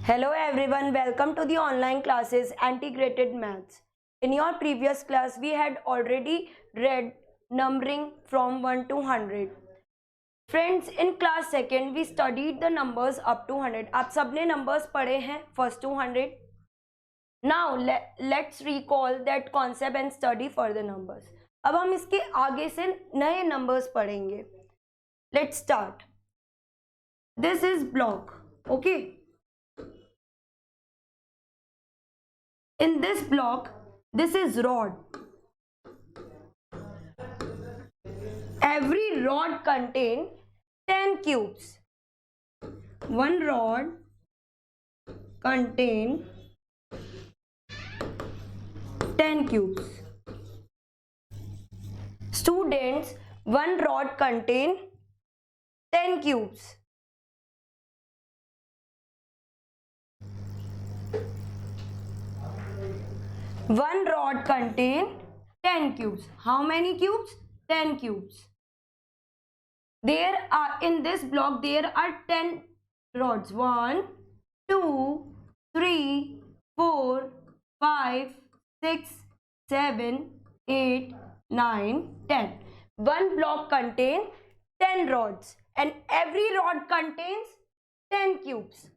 Hello everyone, welcome to the online classes Integrated Maths. In your previous class, we had already read numbering from 1 to 100. Friends, in class second, we studied the numbers up to 100. आप सबने numbers पढ़े हैं first to 100. Now let's recall that concept and study further numbers. अब हम इसके आगे से नए numbers पढ़ेंगे. Let's start. This is block. Okay. In this block, this is rod. Every rod contains 10 cubes. One rod contains 10 cubes. Students, one rod contains 10 cubes. One rod contains 10 cubes. How many cubes? 10 cubes. There are, in this block, there are 10 rods. 1, 2, 3, 4, 5, 6, 7, 8, 9, 10. One block contains 10 rods and every rod contains 10 cubes.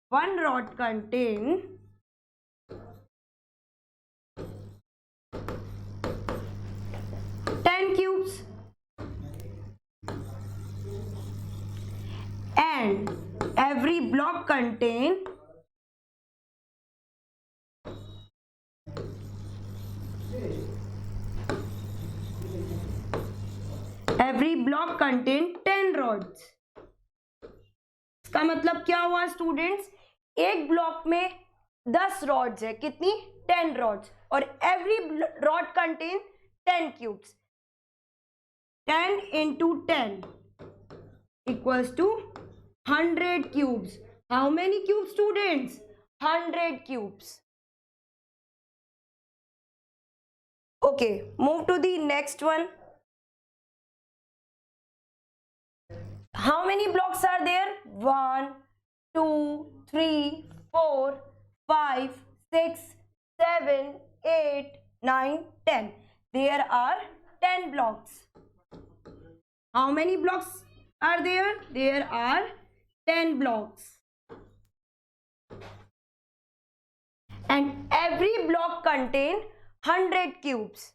One rod contains 10 cubes and every block contains 10 rods. इसका मतलब क्या हुआ students? एक block में 10 rods है. कितनी? 10 rods. और every rod contain 10 cubes. 10 into 10 equals to 100 cubes. How many cubes, students? 100 cubes. Okay, move to the next one. How many blocks are there? 1, 2, 3, 4, 5, 6, 7, 8, 9, 10. There are 10 blocks. How many blocks are there? There are 10 blocks. And every block contains 100 cubes.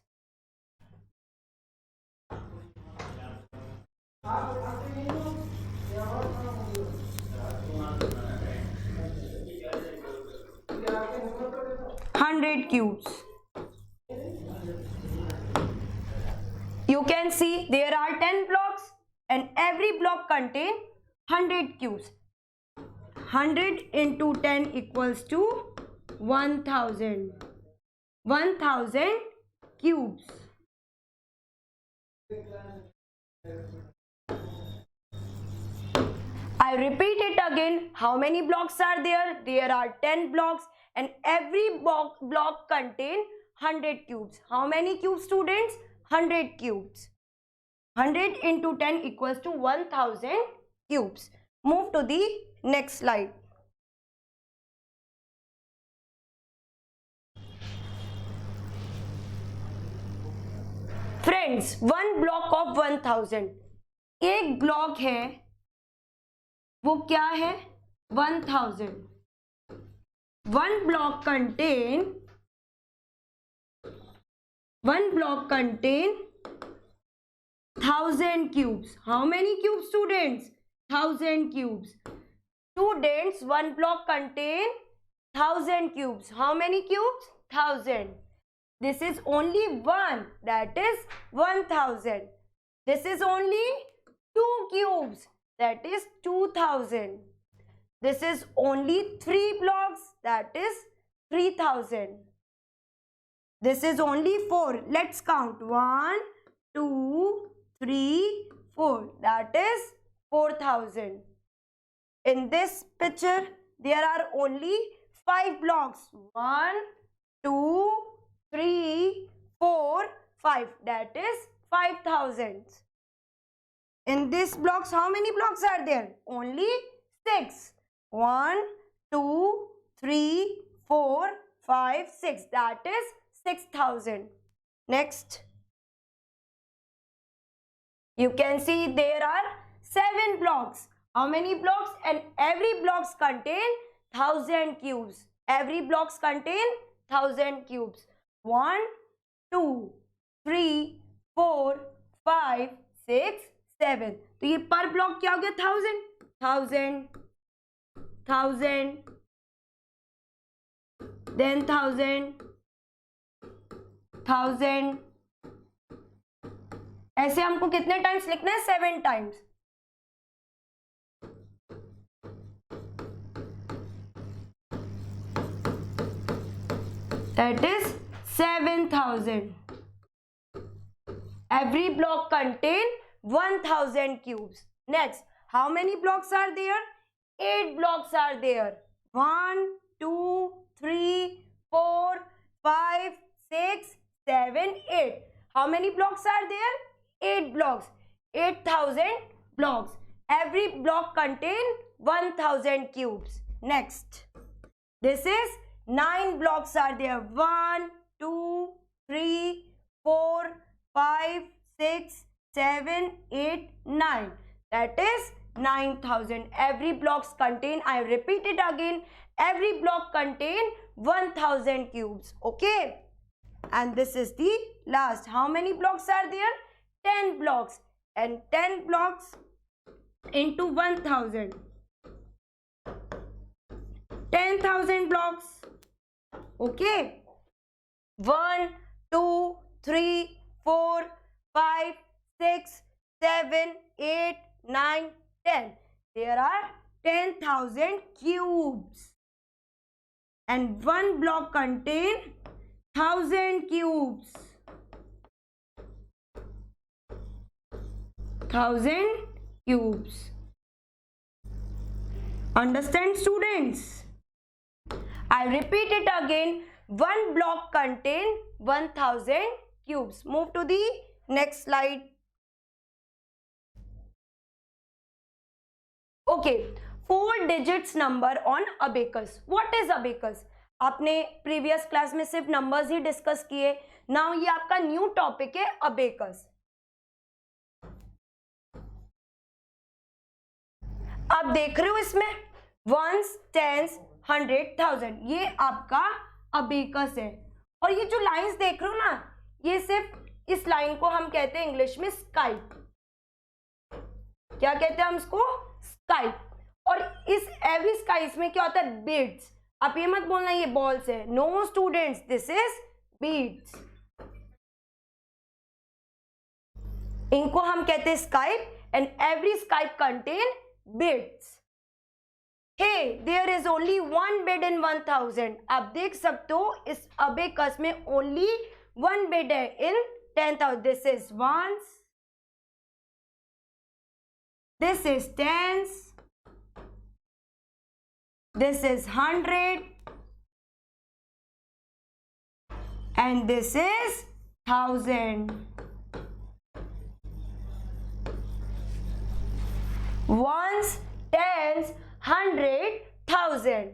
Cubes. You can see there are 10 blocks and every block contains 100 cubes. 100 into 10 equals to 1000. 1000 cubes. I repeat it again. How many blocks are there? There are 10 blocks and every block contains 100 cubes. How many cubes, students? 100 cubes. 100 into 10 equals to 1000 cubes. Move to the next slide. Friends, one block of 1000. एक block है, वो क्या है? 1000. One block contain 1000 cubes. How many cubes, students? 1000 cubes. Students, one block contain 1000 cubes. How many cubes? 1000. This is only one, that is 1000. This is only 2 cubes, that is 2000. This is only 3 blocks, that is 3000. This is only 4. Let's count. 1, 2, 3, 4. That is 4000. In this picture, there are only 5 blocks. 1, 2, 3, 4, 5. That is 5000. In this blocks, how many blocks are there? Only 6. 1, 2, 3, 4, 5, 6. That is 6,000. Next. You can see there are 7 blocks. How many blocks? And every blocks contain 1,000 cubes. Every blocks contain 1,000 cubes. 1, 2, 3, 4, 5, 6, 7. तो ये पर block क्या हो गया? 1,000, 1,000, 1,000, then 1,000, 1,000. ऐसे हमको कितने times लिखना है? 7 times. That is 7,000. Every block contain 1,000 cubes. Next, how many blocks are there? 8 blocks are there. 1, 2, 3, 4, 5, 6, 7, 8. How many blocks are there? 8 blocks. 8,000 blocks. Every block contain 1,000 cubes. Next, this is 9 blocks are there. 1, 2, 3, 4, 5, 6, 7, 8, 9. That is 9,000. Every blocks contain, I repeat it again, every block contain 1,000 cubes. Okay. And this is the last. How many blocks are there? 10 blocks. And 10 blocks into 1,000. 10,000 blocks. Okay. 1, 2, 3, 4, 5, 6, 7, 8, 9, 10. There are 10,000 cubes. And one block contain 1,000 cubes. 1,000 cubes. Understand, students? I repeat it again. One block contain 1,000 cubes. Move to the next slide. Okay, 4 digits number on abacus. What is abacus? आपने previous class में सिर्फ numbers ही discuss किए. Now ये आपका new topic है abacus. आप देख रहे हो इसमें वंस, टेंस, 100, 1000. ये आपका अबेकस है. और ये जो लाइंस देख रहे हो ना, ये सिर्फ इस लाइन को हम कहते हैं इंग्लिश में स्काइप. क्या कहते हैं हम इसको? स्काइप. और इस एवरी स्काइस में क्या होता है? बीड्स. आप ये मत बोलना ये बॉल्स है. No students, this is beads. इनको हम कहते हैं स्काइप. एंड एवरी स्काइप contain beads. Hey, there is only one bid in 1,000. आप देख सकते हो इस अबेकस में only one bid है in 10,000. This is ones. This is tens. This is 100. And this is 1,000. Ones, tens, 100, 1,000.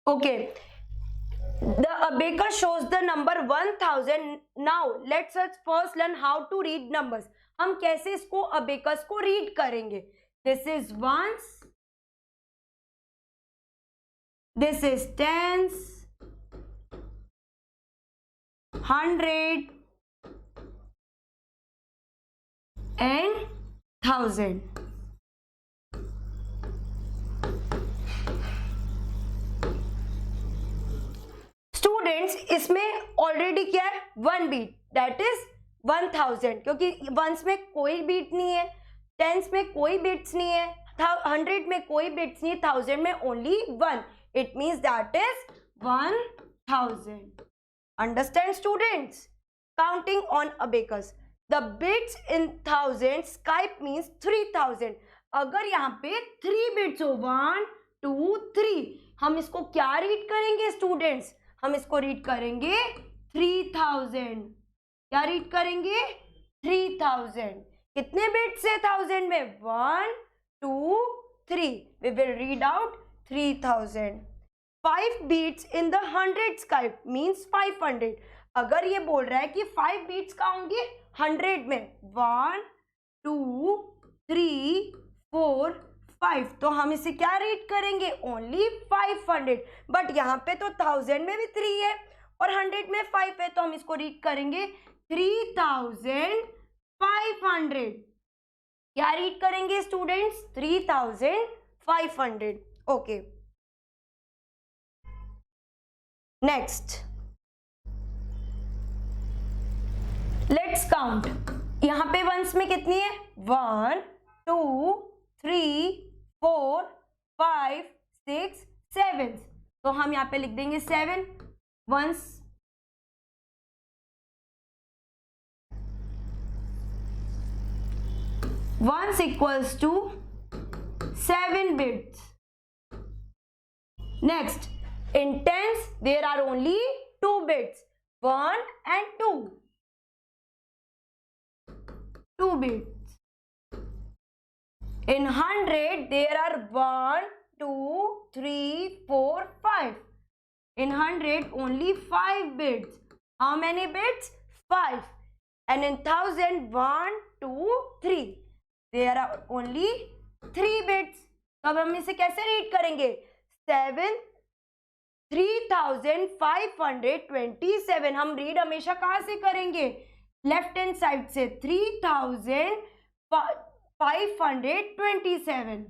Okay. The abacus shows the number 1,000. Now let's first learn how to read numbers. हम कैसे इसको abacus को read करेंगे? This is ones. This is tens. 100 and 1,000. Students इसमें already क्या है? 1 beat, that is 1,000. क्योंकि once में कोई बीट नहीं है, टेंस में कोई बीट्स नहीं है, 100 में कोई बीट्स नहीं, 1000 में only 1. It means that is 1,000. Understand students? Counting on abacus. The bits in thousand Skype means 3000. अगर यहाँ पे 3 बिट्स हो 1 2 3, हम इसको क्या रीड करेंगे स्टूडेंट्स? हम इसको रीड करेंगे 3000. क्या रीड करेंगे? 3000. कितने बिट्स है 1000 में? 1 2 3. We will read out 3000. 5 beats in the 100 Skype means 500. अगर ये बोल रहा है कि 5 beats का होंगे 100 में 1 2 3 4 5, तो हम इसे क्या रीड करेंगे? ओनली 500. बट यहाँ पे तो 1000 में भी 3 है और 100 में 5 है, तो हम इसको रीड करेंगे 3500. क्या रीड करेंगे students? 3500. Okay, next let's count. यहां पे वंस में कितनी है? 1 2 3 4 5 6 7. तो हम यहां पे लिख देंगे 7 ones. Ones equals to 7 bits. Next, in tens there are only 2 bits, 1 and 2. 2 bits. In 100 there are 1 2 3 4 5. In 100 only 5 bits. How many bits? 5. And in 1000 1 2 3. There are only 3 bits. तो अब हम इसे कैसे रीड करेंगे? 3527. हम रीड हमेशा कहां से करेंगे? लेफ्ट हैंड साइड से. 3527. 3527.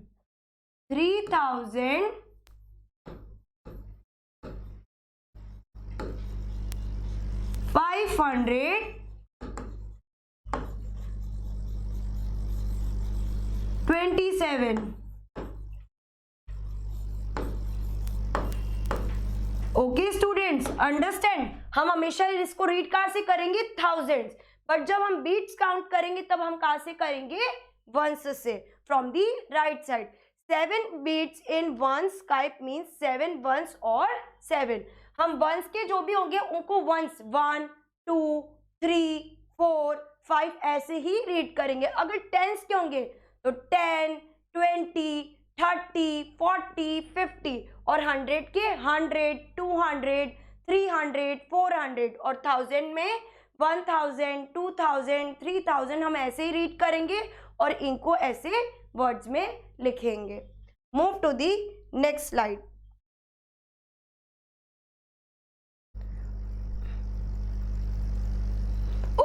Okay students, understand? हम हमेशा इसको रीड कहां से करेंगे? थाउजेंड्स. बट जब हम बीट्स काउंट करेंगे तब हम कहां से करेंगे? वंस से. From the right side. 7 beads in one स्काइप मीन्स 7 वंस और 7. हम वंस के जो भी होंगे उनको वंस 1 2 3 4 5 ऐसे ही रीड करेंगे. अगर टेंस के होंगे तो 10 20 30 40 50, और 100 के 100 200 300 400, और 1000 में 1000 2000 3000. हम ऐसे ही रीड करेंगे और इनको ऐसे वर्ड्स में लिखेंगे. Move to the next slide.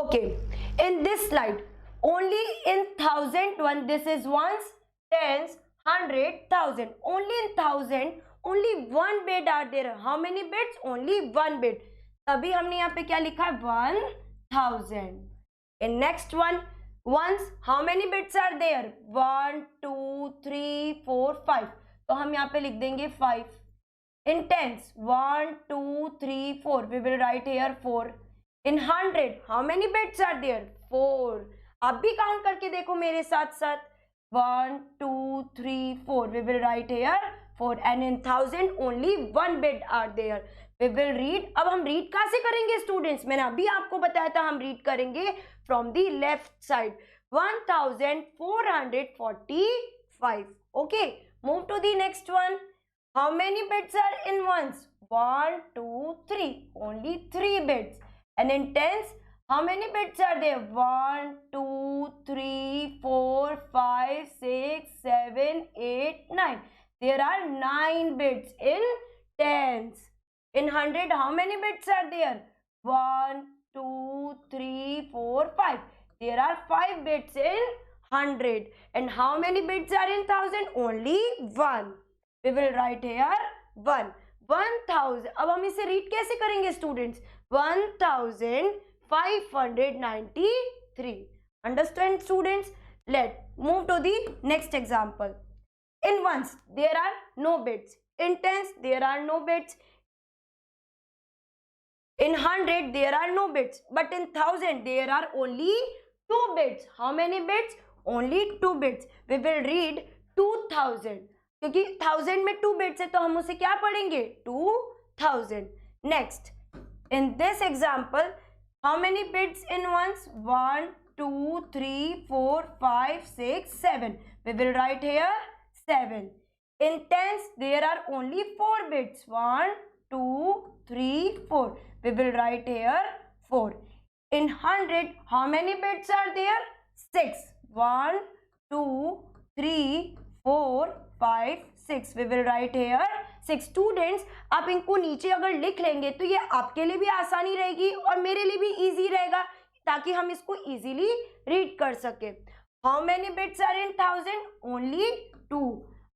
Okay, in this slide only in 1001 this is ones, tens, 100, 1000. Only in 1000 only 1 bit are there. How many bits? Only 1 bit. तभी हमने यहाँ पे क्या लिखा है? 1000. In next one, ones, how many bits are there? 1 2 3 4 5. तो हम यहाँ पे लिख देंगे 5. In tens, 1 2 3 4. We will write here 4. In 100, how many bits are there? 4. आप भी काउंट करके देखो मेरे साथ साथ. 1 2 3 4. We will write here 4. And in 1000 only 1 bit are there. We will read. अब हम रीड कहाँ से करेंगे स्टूडेंट्स? मैंने अभी आपको बताया था हम रीड करेंगे from the left side. 1445. Okay, move to the next one. How many bits are in ones? 1 2 3. Only 3 bits. And in tens, how many bits are there? 1 2 3 4 5 6 7 8 9. There are 9 bits in tens. In 100, how many bits are there? 1 2 3 4 5. There are 5 bits in 100. And how many bits are in 1000? Only 1. We will write here 1. 1000. अब हम इसे read कैसे करेंगे students? 1593. Understand students? Let's move to the next example. In ones there are no bits. In tens there are no bits. In 100 there are no bits. But in 1000 there are only 2 bits. How many bits? Only 2 bits. We will read 2000 क्योंकि 1000 में 2 bits है तो हम उसे क्या पढ़ेंगे? 2000. Next, in this example, how many bits in ones? 1, 2, 3, 4, 5, 6, 7. We will write here 7. In tens, there are only 4 bits. 1, 2, 3, 4. We will write here 4. In 100, how many bits are there? 6. 1, 2, 3, 4, 5, 6. We will write here 6. Students, आप इनको नीचे अगर लिख लेंगे तो ये आपके लिए भी आसानी रहेगी और मेरे लिए भी इजी रहेगा ताकि हम इसको इजीली रीड कर सके. How many bits are in 1000? Only 2.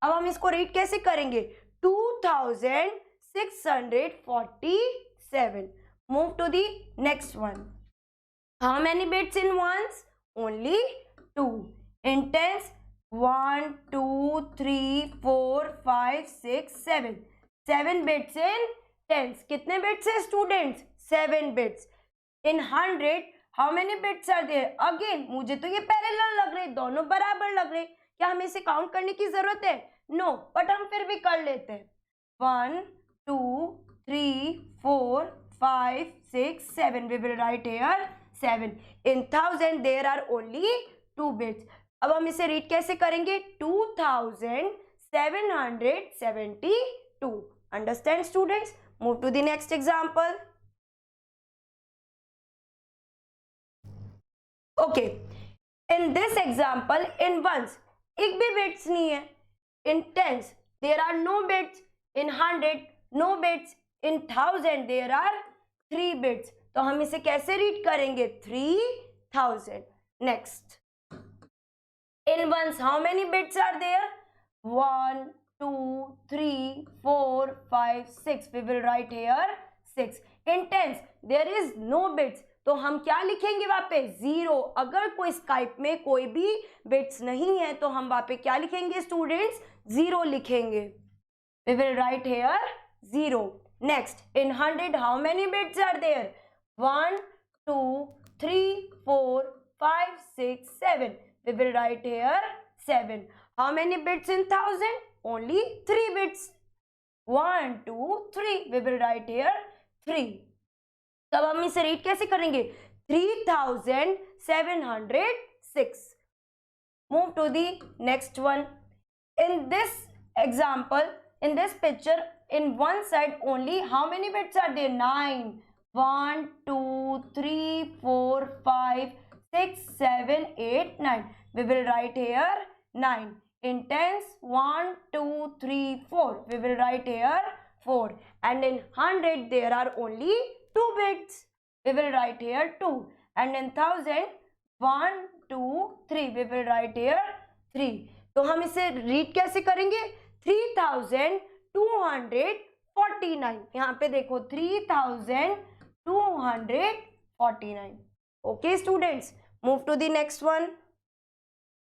अब हम इसको रीड कैसे करेंगे? 2647. Move to the next one. How many bits in ones? Only 2. In tens, 1, 2, 3, 4, 5, 6, 7. 7 bits in tens. कितने bits है students? 7 bits. In 100, how many bits are there? Again, मुझे तो ये पैरेलल लग रहे, दोनों बराबर लग रहे. क्या हमें इसे काउंट करने की जरूरत है? नो, बट हम फिर भी कर लेते हैं. 1, 2, 3, 4, 5, 6, 7. We will write here 7. In 1000 there are only 2 bits. अब हम इसे रीड कैसे करेंगे? 2772. Understand students? Move to the next example. Okay. In this example, in ones, एक भी bits नहीं है. In tens, there are no bits. In 100, no bits. In 1000, there are 3 bits. तो हम इसे कैसे रीड करेंगे? 3000. Next. In ones, how many bits are there? 1, 2, 3, 4, 5, 6. We will write here 6. In tens, there is no bits. तो हम क्या लिखेंगे वहां पे? 0. अगर कोई स्काइप में कोई भी बिट्स नहीं है तो हम वहां पे क्या लिखेंगे स्टूडेंट्स? 0 लिखेंगे. We will write here 0. Next, in 100, how many bits are there? 1, 2, 3, 4, 5, 6, 7. We will write here 7. How many bits in 1000? Only 3 bits. 1, 2, 3. We will write here 3. तब हम इसे रीड कैसे करेंगे? 3706. Move to the next one. In this example, in this picture, in one side only, how many bits are there? 9. 1, 2, 3, 4, 5, 6, 7, 8, 9. We will write here 9. In tens, 1, 2, 3, 4. We will write here 4. And in 100, there are only 2 bits. We will write here 2. And in 1000, 1, 2, 3. We will write here 3. तो हम इसे read कैसे करेंगे? 3249. यहाँ पे देखो 3249. Okay students, move to the next one.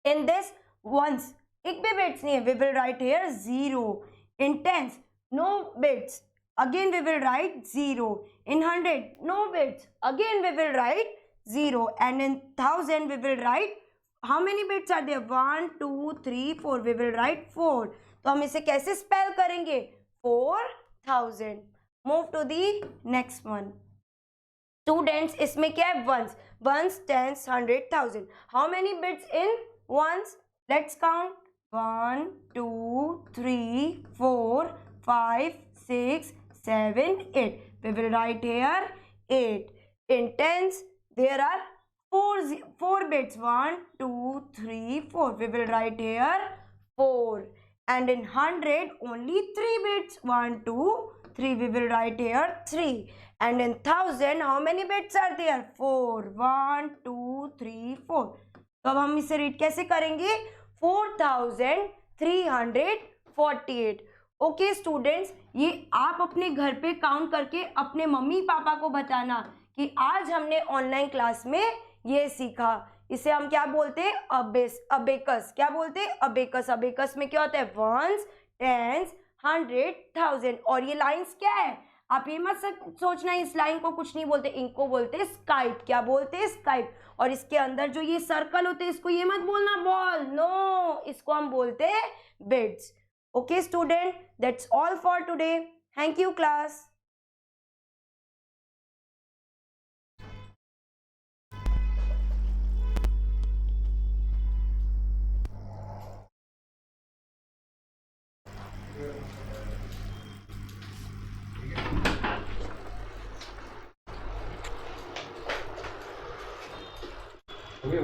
In this ones, एक भी bits नहीं है. We will write here 0. In tens, no bits. Again we will write 0. In 100, no bits. Again we will write 0. And in 1000 we will write, how many bits are there? 1, 2, 3, 4. We will write 4. तो हम इसे कैसे spell करेंगे? 4000. Move to the next one. Students, इसमें क्या है? ones, tens, 100, 1000. How many bits in ones? Let's count. 1, 2, 3, 4, 5, 6, 7, 8. We will write here 8. In tens, there are 4 bits. 1, 2, 3, 4. We will write here 4. And in 100, only 3 bits. 1, 2, 3. We will write here 3. And in 1000, how many bits are there? 4. 1, 2, 3, 4. तो अब हम इसे read कैसे करेंगे? 4348. Okay students, ये आप अपने घर पे काउंट करके अपने मम्मी पापा को बताना कि आज हमने ऑनलाइन क्लास में ये सीखा. इसे हम क्या बोलते हैं? अबेकस. क्या बोलते हैं? अबेकस. अबेकस में क्या होता है? Ones, tens, 100, 1000. और ये लाइंस क्या है? आप ये मत सोचना इस लाइन को कुछ नहीं बोलते, इनको बोलते स्काइट। क्या बोलते स्काइट। और इसके अंदर जो ये सर्कल होते हैं इसको ये मत बोलना बॉल, नो, इसको हम बोलते bits. Okay student, that's all for today. Thank you class. हो गया